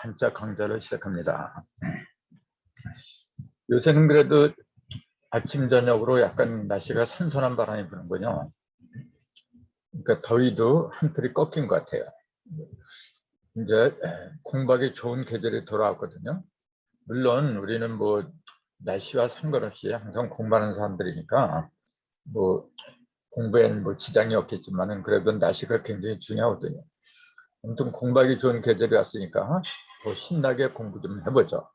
한자 강좌를 시작합니다. 요새는 그래도 아침 저녁으로 약간 날씨가 선선한 바람이 부는군요. 그러니까 더위도 한풀이 꺾인 것 같아요. 이제 공부하기 좋은 계절이 돌아왔거든요. 물론 우리는 뭐 날씨와 상관없이 항상 공부하는 사람들이니까 뭐 공부에는 뭐 지장이 없겠지만은 그래도 날씨가 굉장히 중요하거든요. 아무튼 공부하기 좋은 계절이 왔으니까 더 신나게 공부 좀 해보죠.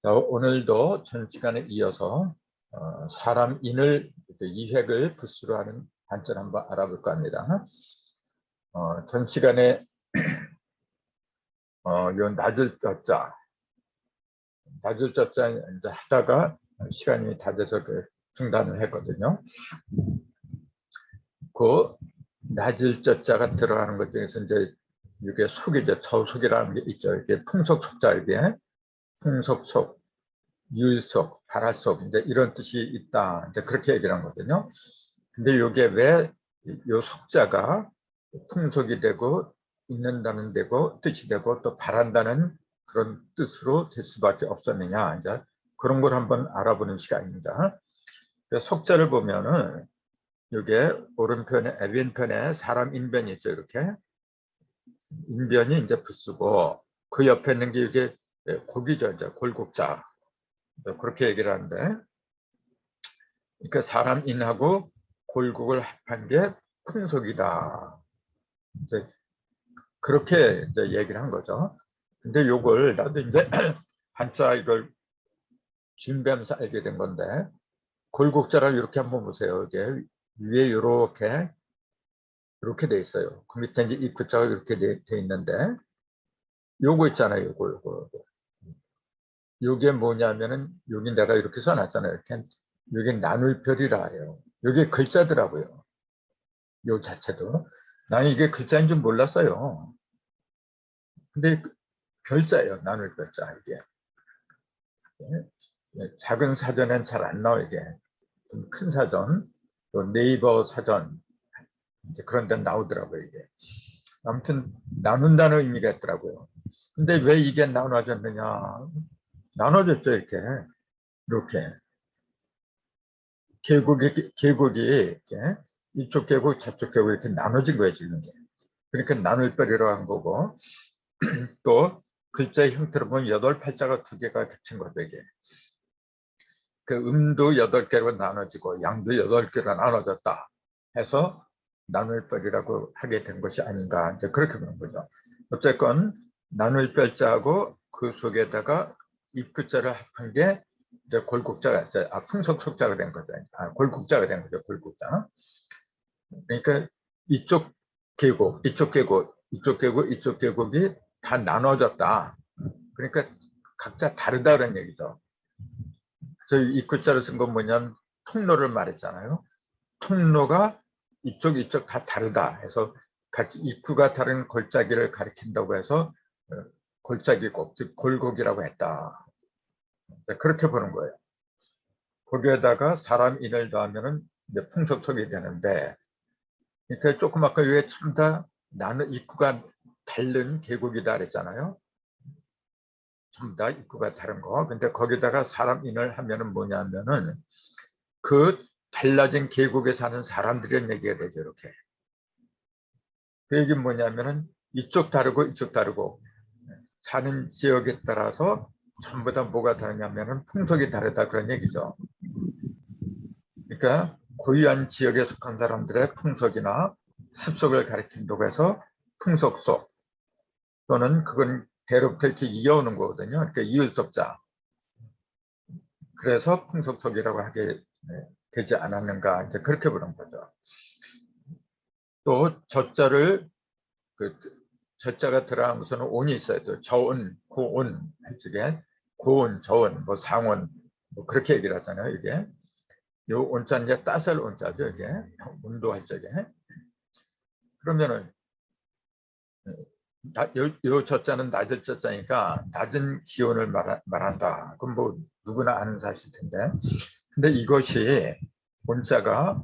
자, 오늘도 전 시간에 이어서 사람 인을 이획을 부수로 하는 단체를 한번 알아볼까 합니다. 전 시간에 요 낮을 자 이제 하다가 시간이 다 돼서 중단을 했거든요. 그 낮을 자가 들어가는 것 중에서 이제 이게 속이죠. 저속이라는 게 있죠. 이게 풍속속자, 이게 풍속속, 율속, 발화속, 이제 이런 뜻이 있다. 이제 그렇게 얘기를 한 거거든요. 근데 이게 왜 요 속자가 풍속이 되고 있는다는 되고 뜻이 되고 또 바란다는 그런 뜻으로 될 수밖에 없었느냐. 이제 그런 걸 한번 알아보는 시간입니다. 속자를 보면은 이게 오른편에 왼편에 사람 인변이 있죠. 이렇게 인변이 이제 부수고 그 옆에 있는 게 이게 곡이죠. 이제 골곡자. 그렇게 얘기를 하는데, 그러니까 사람 인하고 골곡을 합한 게 풍속이다. 이제 그렇게 이제 얘기를 한 거죠. 근데 요걸 나도 이제 한자 이걸 준비하면서 알게 된 건데, 골곡자를 이렇게 한번 보세요. 이게 위에 이렇게 돼 있어요. 그 밑에 이제 입구자가 이렇게 돼 있는데, 요거 있잖아요. 요거. 요게 뭐냐면은 여기 내가 이렇게 써놨잖아요. 이렇게 요게 나눌별이라 해요. 요게 글자더라고요. 요 자체도. 나는 이게 글자인 줄 몰랐어요. 근데 별자예요. 나눌별자 이게. 작은 사전엔 잘 안 나와 이게. 좀 큰 사전, 또 네이버 사전 이제 그런 데 나오더라고요 이게. 아무튼 나눈다는 의미가 있더라고요. 근데 왜 이게 나눠졌느냐? 나눠졌죠 이렇게. 계곡이 이렇게 이쪽 계곡 저쪽 계곡 이렇게 나눠진 거예요 지금. 그러니까 나눌별이라고 한 거고, 또 글자의 형태로 보면 8팔자가 2개가 겹친 거죠 이게. 그 음도 8개로 나눠지고 양도 8개로 나눠졌다 해서 나눌별이라고 하게 된 것이 아닌가, 이제 그렇게 보는 거죠. 어쨌건 나눌별자하고 그 속에다가 입구자를 합한 게 이제 골국자가, 풍속속자가 된 거죠. 골국자가 된 거죠. 골국자. 그러니까 이쪽 계곡, 이쪽 계곡, 이쪽 계곡, 이쪽 계곡이 다 나눠졌다. 그러니까 각자 다르다는 얘기죠. 그래서 입구자를 쓴 건 뭐냐면 통로를 말했잖아요. 통로가 이쪽 다 다르다 해서 각 입구가 다른 골짜기를 가리킨다고 해서 골짜기곡, 즉 골곡이라고 했다. 그렇게 보는 거예요. 거기에다가 사람 인을 더하면은 풍속속이 되는데, 그러니까 조금 아까 위에 참다 나는 입구가 다른 계곡이다 그랬잖아요. 전부 다 입구가 다른 거. 근데 거기다가 사람 인을 하면은 뭐냐면은 그 달라진 계곡에 사는 사람들의 얘기가 되죠. 이렇게. 그 얘기는 뭐냐면은 이쪽 다르고 이쪽 다르고 사는 지역에 따라서 전부 다 뭐가 다르냐면은 풍속이 다르다 그런 얘기죠. 그러니까 고유한 지역에 속한 사람들의 풍속이나 습속을 가리킨다고 해서 풍속속, 또는 그건 대로부터 이렇게 이어오는 거거든요. 그러니까 이율속자. 그래서 풍속속이라고 하게 되지 않았는가, 이제 그렇게 보는 거죠. 또 저자를 저자가 들어간 것은 온이 있어요. 또 저온, 고온 할 적에 고온, 저온, 뭐 상온, 뭐 그렇게 얘기를 하잖아요. 이게 요 온자는 이제 따설 온자죠. 이게 온도 할 적에. 그러면은 요 저자는 낮을 저자니까 낮은 기온을 말한다. 그럼 뭐 누구나 아는 사실일 텐데. 근데 이것이 온자가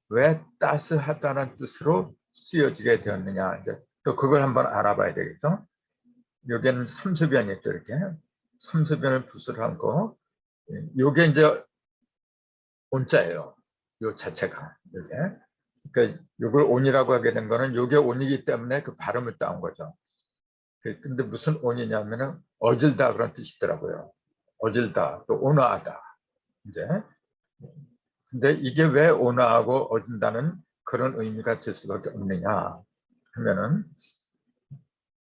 왜 따스하다는 뜻으로 쓰여지게 되었느냐, 이제 또 그걸 한번 알아봐야 되겠죠. 여기는 삼수변이 있죠. 이렇게 삼수변을 붓으로 한 거. 요게 이제 온자예요. 요 자체가 이게. 그러니까 요걸 온이라고 하게 된 거는 요게 온이기 때문에 그 발음을 따온 거죠. 근데 무슨 온이냐면은 어질다 그런 뜻이더라고요. 어질다, 또 온화하다. 이제 근데 이게 왜 온화하고 어진다는 그런 의미가 될 수밖에 없느냐 하면은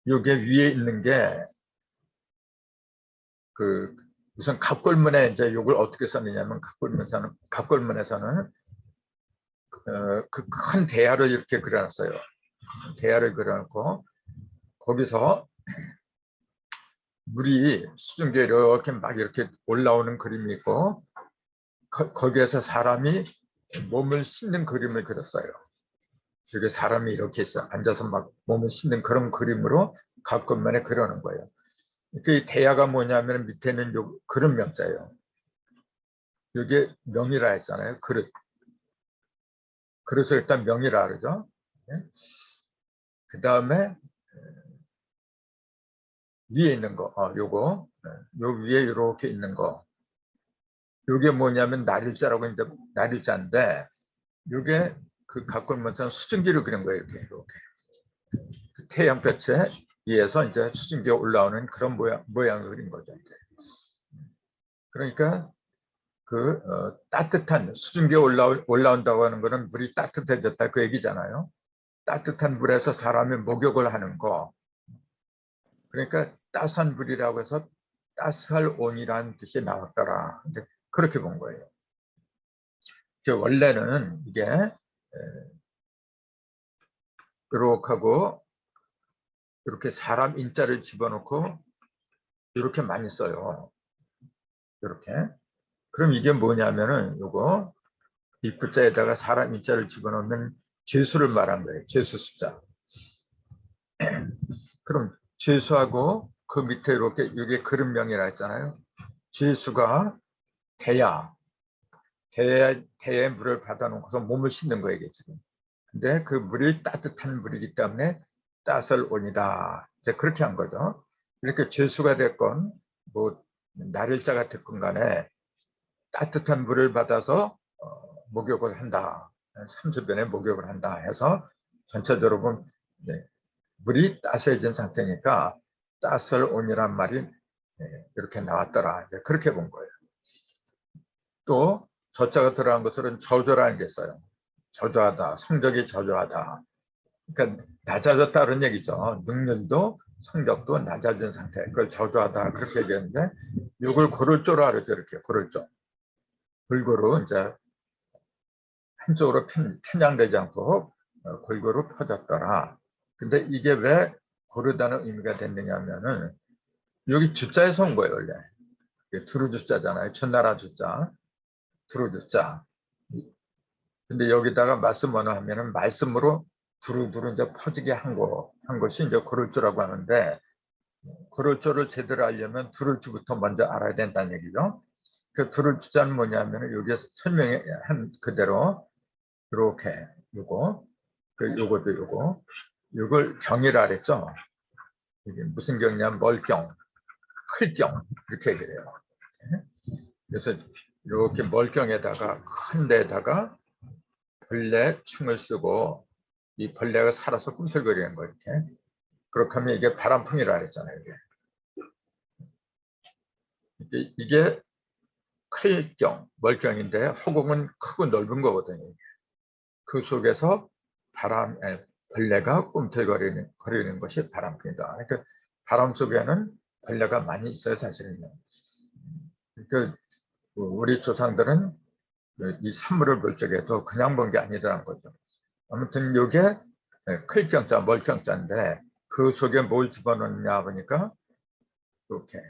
요게 위에 있는 게 그 우선 갑골문에 이제 요걸 어떻게 썼느냐면 갑골문에서는 그 큰 대야를 이렇게 그려놨어요. 대야를 그려놓고 거기서 물이 수증기에 이렇게 막 이렇게 올라오는 그림이 있고 거기에서 사람이 몸을 씻는 그림을 그렸어요. 여기 사람이 이렇게 있어 앉아서 막 몸을 씻는 그런 그림으로 갑골문에 그려놓은 거예요. 그 대야가 뭐냐면 밑에는 요 그릇 명자예요. 이게 명이라 했잖아요. 그릇. 그래서 일단 명이라 그러죠. 그 다음에 위에 있는 거, 요거, 요 위에 이렇게 있는 거. 요게 뭐냐면 날일자라고 이제 날일자인데, 요게 그 갑골문처럼 수증기를 그린 거예요. 이렇게. 그 태양볕에 위에서 이제 수증기가 올라오는 그런 모양을 그린 거죠. 이제. 그러니까 따뜻한 수증기가 올라온다고 하는 거는 물이 따뜻해졌다 그 얘기잖아요. 따뜻한 물에서 사람이 목욕을 하는 거. 그러니까 따스한 물이라고 해서 따스할 온이라는 뜻이 나왔더라. 이제 그렇게 본 거예요. 원래는 이게 이렇게 하고 이렇게 사람 인자를 집어넣고 이렇게 많이 써요. 이렇게. 그럼 이게 뭐냐면은 요거 이 구자에다가 사람 인자를 집어넣으면 죄수를 말한 거예요. 죄수 숫자. 그럼 죄수하고 그 밑에 이렇게 이게 그릇명이라 했잖아요. 죄수가 대야에 물을 받아놓고서 몸을 씻는 거예요, 이게 지금. 근데 그 물이 따뜻한 물이기 때문에 따스할 온이다. 이제 그렇게 한 거죠. 이렇게 죄수가 됐건 뭐 날일자가 됐건 간에 따뜻한 물을 받아서 목욕을 한다. 삼수변에 목욕을 한다 해서 전체적으로 보면 물이 따스해진 상태니까 따스할 온이란 말이 이렇게 나왔더라. 이제 그렇게 본 거예요. 또 저자가 들어간 것들은 저조라는 게 있어요. 저조하다, 성적이 저조하다. 그러니까 낮아졌다는 얘기죠. 능률도 성적도 낮아진 상태. 그걸 저조하다 그렇게 얘기했는데 이걸 고를조라 그러죠. 이렇게 고를조. 골고루 이제 한쪽으로 편향되지 않고 골고루 퍼졌더라. 근데 이게 왜 고르다는 의미가 됐느냐 하면은 여기 주자에서 온 거예요. 원래 두루 주자잖아요. 주나라 주자, 두루 주자. 근데 여기다가 말씀언어 하면은 말씀으로 두루두루 이제 퍼지게 한 것이 이제 고를조라고 하는데 고를조를 제대로 알려면 두를주부터 먼저 알아야 된다는 얘기죠. 그 두를주자는 뭐냐면은 여기 설명한 그대로 이렇게 요것도 요걸 경이라 그랬죠. 이게 무슨 경이냐면 멀경, 클경 이렇게 얘기를 해요. 그래서 이렇게 멀경에다가 큰 데다가 벌레 충을 쓰고 이 벌레가 살아서 꿈틀거리는 거 이렇게. 그렇게 하면 이게 바람풍이라 그랬잖아요. 이게 클경, 멀경인데 허공은 크고 넓은 거거든요. 그 속에서 벌레가 꿈틀거리는 것이 바람풍이다. 그러니까 바람 속에는 벌레가 많이 있어요, 사실은. 그러니까 우리 조상들은 이 산물을 볼 적에도 그냥 본 게 아니더라는 거죠. 아무튼 이게 클경자, 멀경자인데 그 속에 뭘 집어넣느냐 보니까 이렇게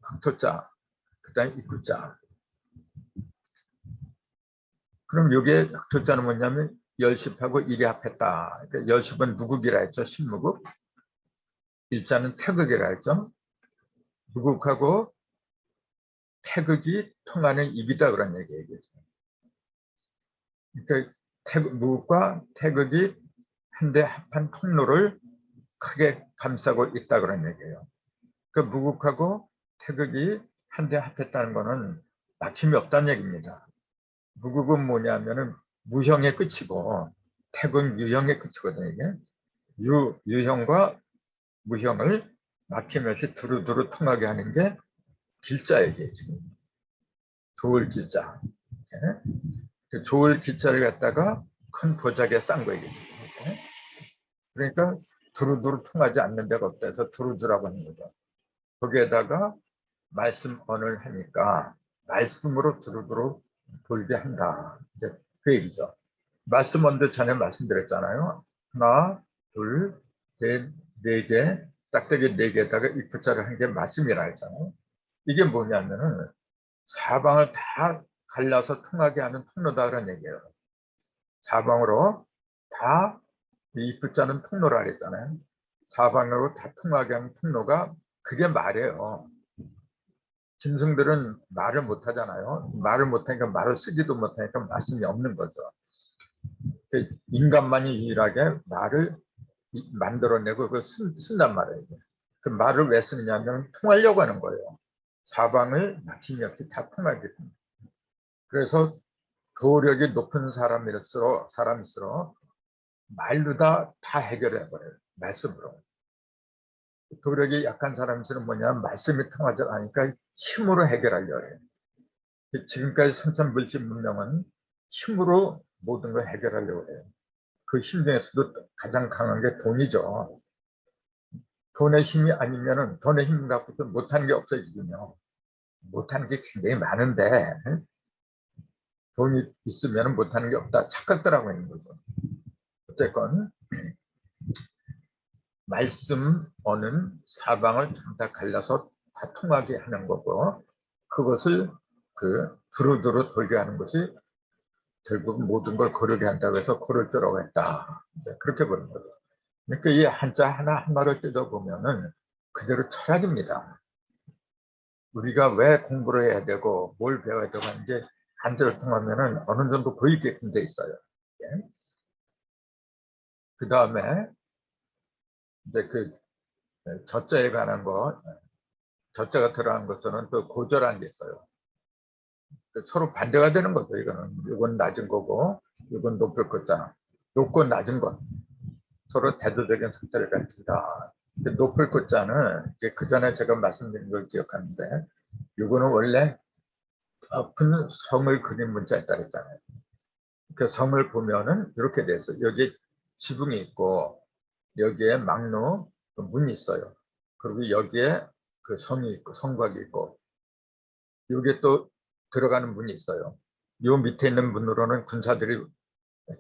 흑토자, 그 다음에 입구자. 그럼 이게 흑토자는 뭐냐면 열십하고 일이 합했다. 그러니까 열십은 무국이라 했죠. 신무국. 일자는 태극이라 했죠. 무국하고 태극이 통하는 입이다 그런 얘기예요. 그러니까 무국과 태극이 한데 합한 통로를 크게 감싸고 있다 그런 얘기예요. 그 무국하고 태극이 한데 합했다는 거는 막힘이 없다는 얘기입니다. 무국은 뭐냐면은 무형의 끝이고 태극은 유형의 끝이거든요. 이게 유형과 무형을 막힘없이 두루두루 통하게 하는 게 길자예요. 이게 지금 좋을 길자. 예? 그 좋을 길자를 갖다가 큰 보자기에 싼 거예요. 예? 그러니까 두루두루 통하지 않는 데가 없다 해서 두루두라고 하는 거죠. 거기에다가 말씀 언을 하니까 말씀으로 두루두루 돌게 한다. 이제 그 얘기죠. 말씀 언도 전에 말씀드렸잖아요. 하나, 둘, 셋, 네 개, 짝대기 네 개에다가 입구자를 한 게 말씀이라 했잖아요. 이게 뭐냐면은 사방을 다 갈라서 통하게 하는 통로다 그런 얘기예요. 사방으로 다 입구자는 통로라 그랬잖아요. 사방으로 다 통하게 하는 통로가 그게 말이에요. 짐승들은 말을 못 하잖아요. 말을 못하니까 말을 쓰지도 못하니까 말씀이 없는 거죠. 인간만이 유일하게 말을 만들어내고 그걸 쓴단 말이에요. 그 말을 왜 쓰느냐면 통하려고 하는 거예요. 사방을 막힘이 없이 다 통하겠습니다. 그래서 도력이 높은 사람일수록 말로 다 해결해버려요. 말씀으로. 도력이 약한 사람일수록 뭐냐면 말씀이 통하지 않으니까 힘으로 해결하려고 해요. 지금까지 선천물질 문명은 힘으로 모든 걸 해결하려고 해요. 그 힘 중에서도 가장 강한 게 돈이죠. 돈의 힘이 아니면은 돈의 힘 갖고도 못하는 게 없어지거든요. 못하는 게 굉장히 많은데 돈이 있으면 못하는 게 없다. 착각들하고 있는 거죠. 어쨌건 말씀 어는 사방을 다 갈라서 다 통하게 하는 거고 그것을 두루두루 돌게 하는 것이 결국 모든 걸 고르게 한다고 해서 고를 뜨라고 했다. 그렇게 보는 거죠. 그러니까 이 한자 하나하나를 뜯어보면은 그대로 철학입니다. 우리가 왜 공부를 해야 되고 뭘 배워야 되고 하는지 한자를 통하면은 어느 정도 보이게끔 돼 있어요. 예? 그 다음에 이제 저자에 관한 거, 저자가 들어간 것은 또 고절한 게 있어요. 서로 반대가 되는 거죠. 이건 낮은 거고, 이건 높을 거잖아. 높고 낮은 것. 서로 대조적인 상태를 가리킨다. 높을 것자는 그 전에 제가 말씀드린 걸 기억하는데, 이거는 원래 높은 성을 그린 문자에 따랐잖아요. 그 성을 보면은 이렇게 돼 있어요. 여기 지붕이 있고, 여기에 막루, 문이 있어요. 그리고 여기에 그 성이 있고, 성곽이 있고, 여기에 또 들어가는 문이 있어요. 요 밑에 있는 문으로는 군사들이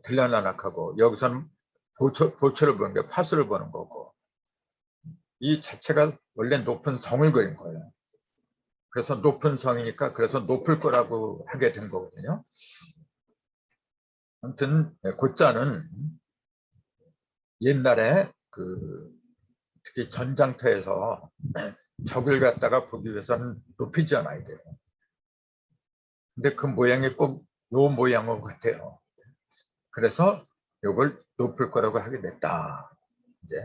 들락날락하고, 여기서는 보초를 보는 게 파수를 보는 거고, 이 자체가 원래 높은 성을 그린 거예요. 그래서 높은 성이니까 그래서 높을 거라고 하게 된 거거든요. 아무튼 고자는 옛날에 특히 전장터에서 적을 갖다가 보기 위해서는 높이 지어놔야 돼요. 근데 그 모양이 꼭 요 모양인 것 같아요. 그래서 이걸 높을 거라고 하게 됐다. 이제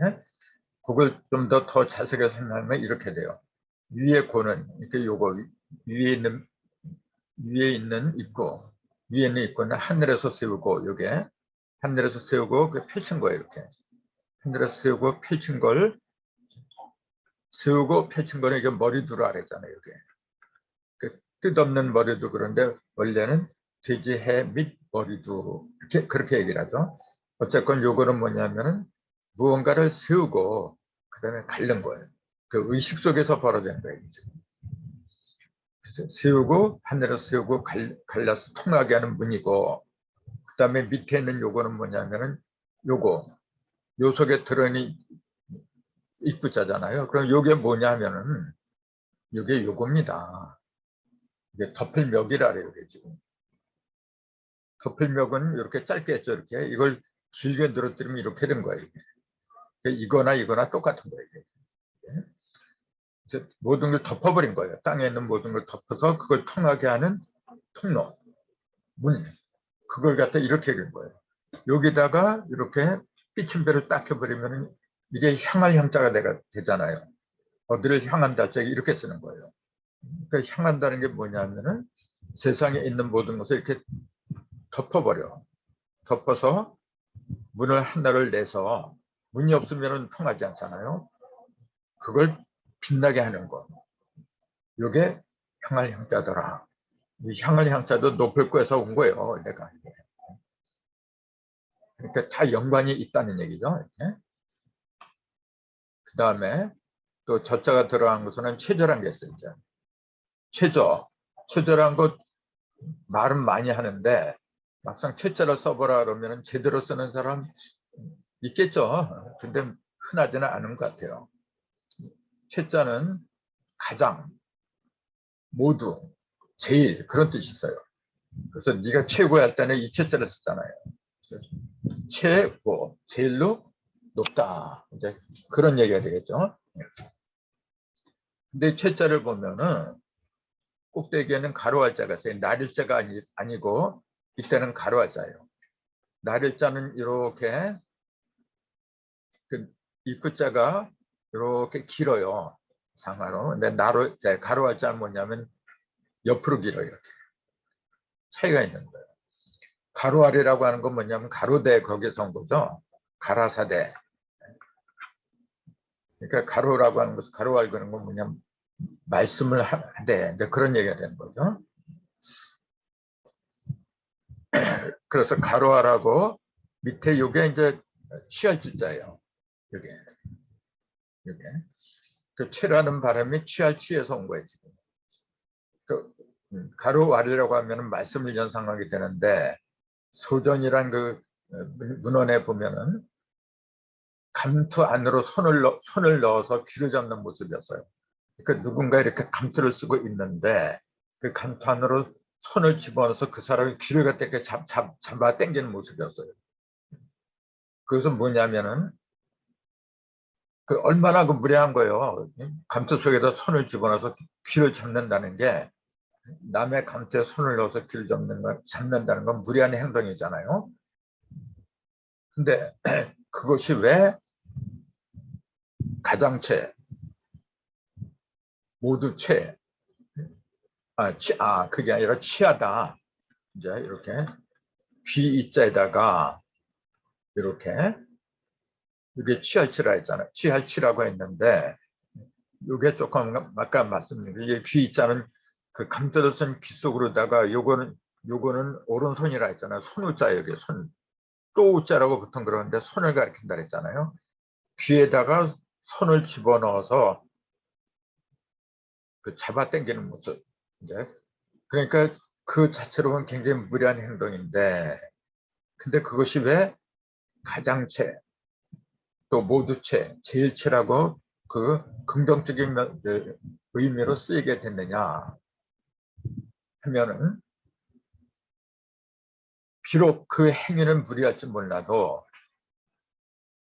그걸 좀 더 자세하게 설명하면 이렇게 돼요. 위에 고는 이렇게 요거 위에 있는 입구, 위에 있는 입구는 하늘에서 세우고 요게 하늘에서 세우고 펼친 거예요. 이렇게 하늘에서 세우고 펼친 걸 세우고 펼친 거는 이게 머리두라 그랬잖아요. 이게 뜻없는 머리도 그런데 원래는 돼지 해 및 머리두 그렇게 얘기를 하죠. 어쨌건 요거는 뭐냐면은 무언가를 세우고 그다음에 갈른 거예요. 그 의식 속에서 벌어진 거예요. 그래서 세우고 하늘에서 세우고 갈라서 통하게 하는 문이고 그다음에 밑에 있는 요거는 뭐냐면은 요거 요 속에 들어있는 입구자잖아요. 그럼 요게 뭐냐면은 요게 요겁니다. 이게 덮을멱이라 그래요. 지금 덮을멱은 이렇게 짧게 했죠. 이렇게 이걸 길게 늘어뜨리면 이렇게 된 거예요. 이거나 똑같은 거예요. 모든 걸 덮어버린 거예요. 땅에 있는 모든 걸 덮어서 그걸 통하게 하는 통로, 문. 그걸 갖다 이렇게 된 거예요. 여기다가 이렇게 삐침배를 딱 해버리면 이게 향할 향자가 되잖아요. 어디를 향한다, 이렇게 쓰는 거예요. 그러니까 향한다는 게 뭐냐면은 세상에 있는 모든 것을 이렇게 덮어버려. 덮어서 문을 하나를 내서 문이 없으면 통하지 않잖아요. 그걸 빛나게 하는 거. 이게 향할 향자더라. 이 향할 향자도 높을 거에서 온 거예요. 내가. 그러니까 다 연관이 있다는 얘기죠. 그 다음에 또 저자가 들어간 것은 최저란 게 있어요. 최저. 최저란 것 말은 많이 하는데 막상 최자를 써보라 그러면 제대로 쓰는 사람 있겠죠. 근데 흔하지는 않은 것 같아요. 최자는 가장, 모두, 제일 그런 뜻이 있어요. 그래서 네가 최고야 할 때는 이 최자를 쓰잖아요. 최고, 제일로 높다. 이제 그런 얘기가 되겠죠. 근데 최자를 보면은 꼭대기에는 가로할자가 있어요. 날일자가 아니고 이때는 가로할자예요. 날일자는 이렇게 그 입구자가 이렇게 길어요. 상하로. 근데 가로할자는 뭐냐면 옆으로 길어요. 이렇게 차이가 있는 거예요. 가로알이라고 하는 건 뭐냐면 가로대 거기서 온 거죠. 가라사대. 그러니까 가로라고 하는 것은 가로알 그런 건 뭐냐면 말씀을 하되 그런 얘기가 되는 거죠. 그래서 가로알하고 밑에 이게 이제 취할지자예요. 이게 이게 그 취라는 발음이 취할 취에서 온 거예요. 지금. 그 가로알이라고 하면은 말씀을 연상하게 되는데 소전이란 그 문헌에 보면은 감투 안으로 손을 넣어서 귀를 잡는 모습이었어요. 그러니까 누군가 이렇게 감투를 쓰고 있는데 그 감투 안으로 손을 집어넣어서 그 사람의 귀를 갖다 이렇게 잡아 당기는 모습이었어요. 그래서 뭐냐면은 그 얼마나 그 무례한 거예요. 감투 속에다 손을 집어넣어서 귀를 잡는다는 게 남의 감투에 손을 넣어서 귀를 잡는다는 건 무례한 행동이잖아요. 근데 그것이 왜 가장체, 모두체, 그게 아니라 취하다. 이제 이렇게 귀 이자에다가 이렇게 이게 취할치라 했잖아요. 취할치라고 했는데 이게 조금 아까 말씀드린 이게 귀 이자는 그 감춰서 쓴 귀 속으로다가 요거는 오른손이라 했잖아요. 손우자 여기 손. 또 우자라고 보통 그러는데 손을 가리킨다 했잖아요. 귀에다가 손을 집어넣어서 그 잡아당기는 모습. 이제 그러니까 그 자체로는 굉장히 무례한 행동인데 근데 그것이 왜 가장체 또 모두체, 제일체라고 그 긍정적인 의미로 쓰이게 됐느냐 하면은 비록 그 행위는 무리할지 몰라도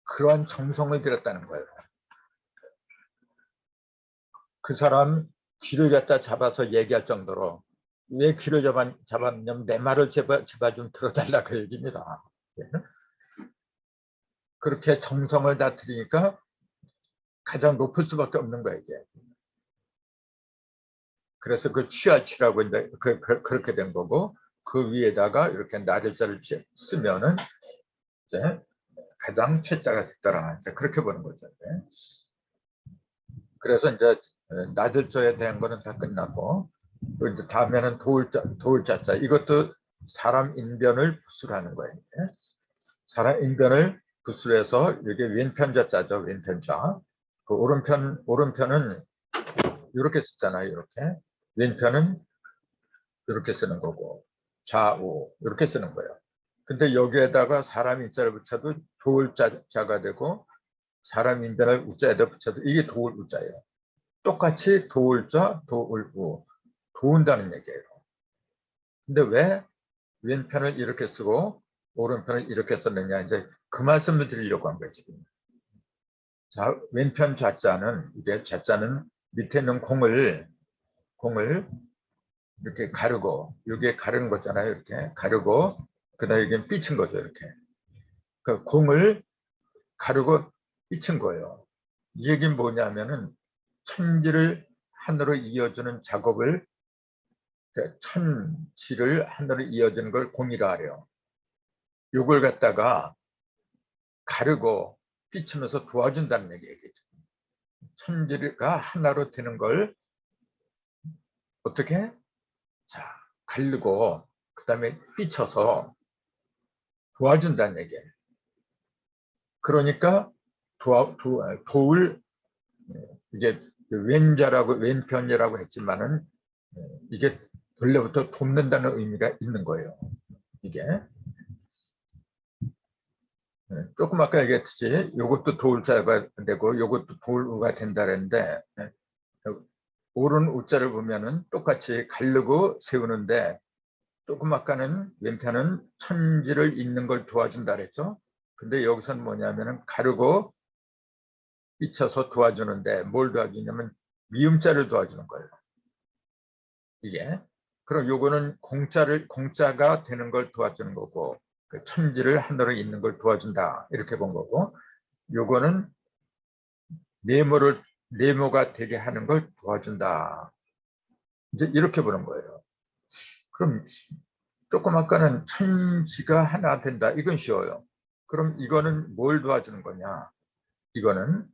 그러한 정성을 들였다는 거예요. 그 사람 귀를 갖다 잡아서 얘기할 정도로 왜 귀를 잡았냐면 내 말을 제발 좀 들어달라 그 얘기입니다. 그렇게 정성을 다 들이니까 가장 높을 수밖에 없는 거예요 이게. 그래서 그 취하치라고 이제 그렇게 된 거고 그 위에다가 이렇게 나들자를 쓰면은 이제 가장 최자가 됐더라. 이제 그렇게 보는 거죠. 그래서 이제 나들자에 대한 거는 다 끝났고 또 이제 다음에는 도울자자 이것도 사람 인변을 부술하는 거예요. 사람 인변을 부술해서 이게 왼편자자죠. 왼편자. 그 오른편은 이렇게 쓰잖아요. 이렇게 왼편은 이렇게 쓰는 거고 좌우 이렇게 쓰는 거예요. 근데 여기에다가 사람 인자를 붙여도 도울자가 되고 사람 인자를 우자에다 붙여도 이게 도울 우자예요. 똑같이 도울자, 도울우, 도운다는 얘기예요. 근데 왜 왼편을 이렇게 쓰고 오른편을 이렇게 썼느냐 이제 그 말씀을 드리려고 한 거예요. 지금. 자, 왼편 좌자는 이게 좌자는 밑에 있는 공을 이렇게 가르고 여기에 가르는 거잖아요. 이렇게 가르고 그다음에 여기는 삐친 거죠. 이렇게 그 공을 가르고 삐친 거예요. 이 얘기는 뭐냐면은 천지를 하늘로 이어주는 작업을, 천지를 하늘로 이어주는 걸 공이라 하래요. 요걸 갖다가 가르고 삐치면서 도와준다는 얘기겠죠. 천지가 하나로 되는 걸 어떻게? 자, 가르고 그 다음에 삐쳐서 도와준다는 얘기예요. 그러니까 도울, 이게 왼자라고 왼편이라고 했지만은 이게 본래부터 돕는다는 의미가 있는 거예요. 이게 조금 아까 얘기했듯이 이것도 도울자가 되고 이것도 도울우가 된다 그랬는데, 오른 우자를 보면은 똑같이 가르고 세우는데 조금 아까는 왼편은 천지를 잇는 걸 도와준다 그랬죠. 근데 여기서는 뭐냐면은 가르고 삐쳐서 도와주는데 뭘 도와주냐면 미음자를 도와주는 거예요. 이게. 그럼 요거는 공자가 되는 걸 도와주는 거고, 그 천지를 하늘에 있는 걸 도와준다 이렇게 본 거고, 요거는 네모가 되게 하는 걸 도와준다, 이제 이렇게 보는 거예요. 그럼 조금 아까는 천지가 하나 된다, 이건 쉬워요. 그럼 이거는 뭘 도와주는 거냐? 이거는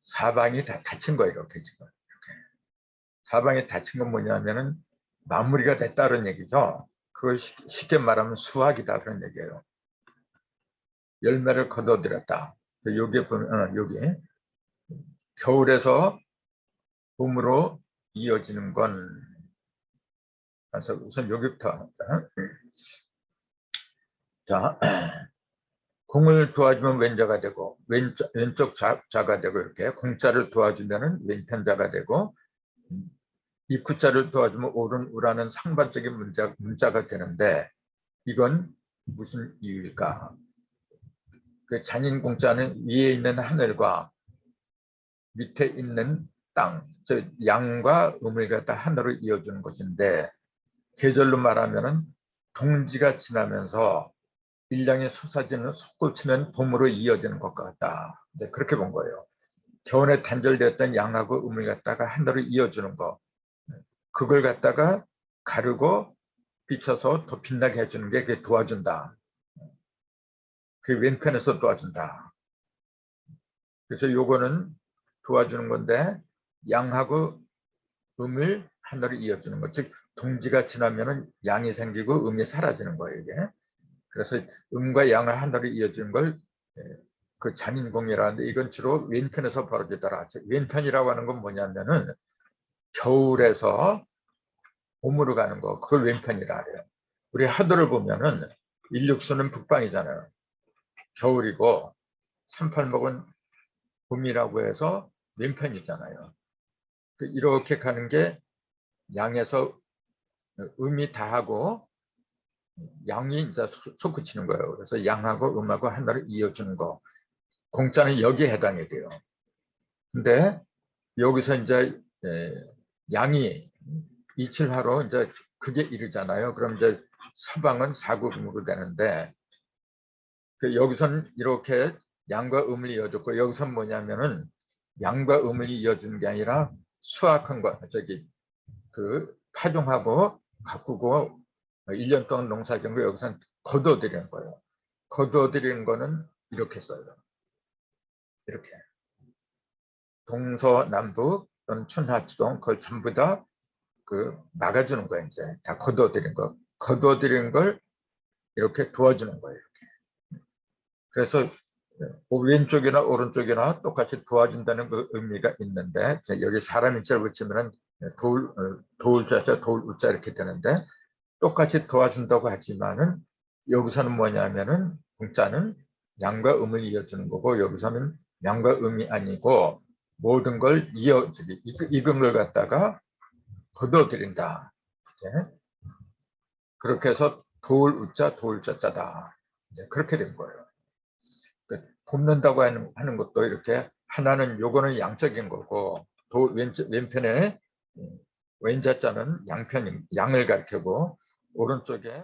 사방이 다 닫힌 거예요. 이렇게 지금 이렇게 사방이 닫힌 건 뭐냐면은 마무리가 됐다는 얘기죠. 그걸 쉽게 말하면 수확이다 그런 얘기예요. 열매를 거둬들였다. 여기 보면 여기 겨울에서 봄으로 이어지는 건, 그래서 우선 여기부터 자, 공을 도와주면 왼자가 되고 왼쪽 자가 되고, 이렇게 공자를 도와주면 왼편자가 되고, 입구자를 도와주면 오른 우라는 상반적인 문자가 되는데, 이건 무슨 이유일까? 그 잔인 공자는 위에 있는 하늘과 밑에 있는 땅, 즉 양과 음을 갖다 하나로 이어주는 것인데, 계절로 말하면은 동지가 지나면서 일량이 솟아지는 솟구치는 봄으로 이어지는 것 같다. 네, 그렇게 본 거예요. 겨울에 단절되었던 양하고 음을 갖다가 하나로 이어주는 거, 그걸 갖다가 가르고 비춰서 더 빛나게 해주는 게 그게 도와준다. 그 왼편에서 도와준다. 그래서 요거는 도와주는 건데, 양하고 음을 하나로 이어주는 것, 즉 동지가 지나면은 양이 생기고 음이 사라지는 거예요, 이게. 그래서 음과 양을 하나로 이어주는 걸 그 잔인공이라는데, 이건 주로 왼편에서 벌어지더라. 즉 왼편이라고 하는 건 뭐냐면은 겨울에서 봄으로 가는 거, 그걸 왼편이라 해요. 우리 하도를 보면은 일육수는 북방이잖아요. 겨울이고 38목은 봄이라고 해서 왼편이잖아요. 이렇게 가는 게 양에서 음이 다하고 양이 이제 솟구치는 거예요. 그래서 양하고 음하고 하나를 이어주는 거. 공자는 여기에 해당이 돼요. 근데 여기서 이제 양이 이칠화로 이제 그게 이르잖아요. 그럼 이제 서방은 사구음으로 되는데, 여기서는 이렇게 양과 음을 이어줬고, 여기서는 뭐냐면은 양과 음을 이어주는 게 아니라 수확한 거, 파종하고 가꾸고 1년 동안 농사 지은 거 여기서는 거둬들이는 거예요. 거둬들이는 거는 이렇게 써요. 이렇게 동서남북 또는 춘하추동, 그걸 전부 다 막아주는 거예요. 이제 다 거둬들인 거, 거둬들이는 걸 이렇게 도와주는 거예요. 이렇게. 그래서 왼쪽이나 오른쪽이나 똑같이 도와준다는 그 의미가 있는데, 여기 사람 인자를 붙이면 도울자자 도울자 이렇게 되는데, 똑같이 도와준다고 하지만은 여기서는 뭐냐면은 공자는 양과 음을 이어주는 거고, 여기서는 양과 음이 아니고 모든 걸 익은 걸 갖다가 거둬들인다. 그렇게 해서 도울우자 도울자자다. 그렇게 된 거예요. 돕는다고 하는 것도 이렇게 하나는 요거는 양적인 거고, 왼편에 왼자자는 양을 가리키고, 오른쪽에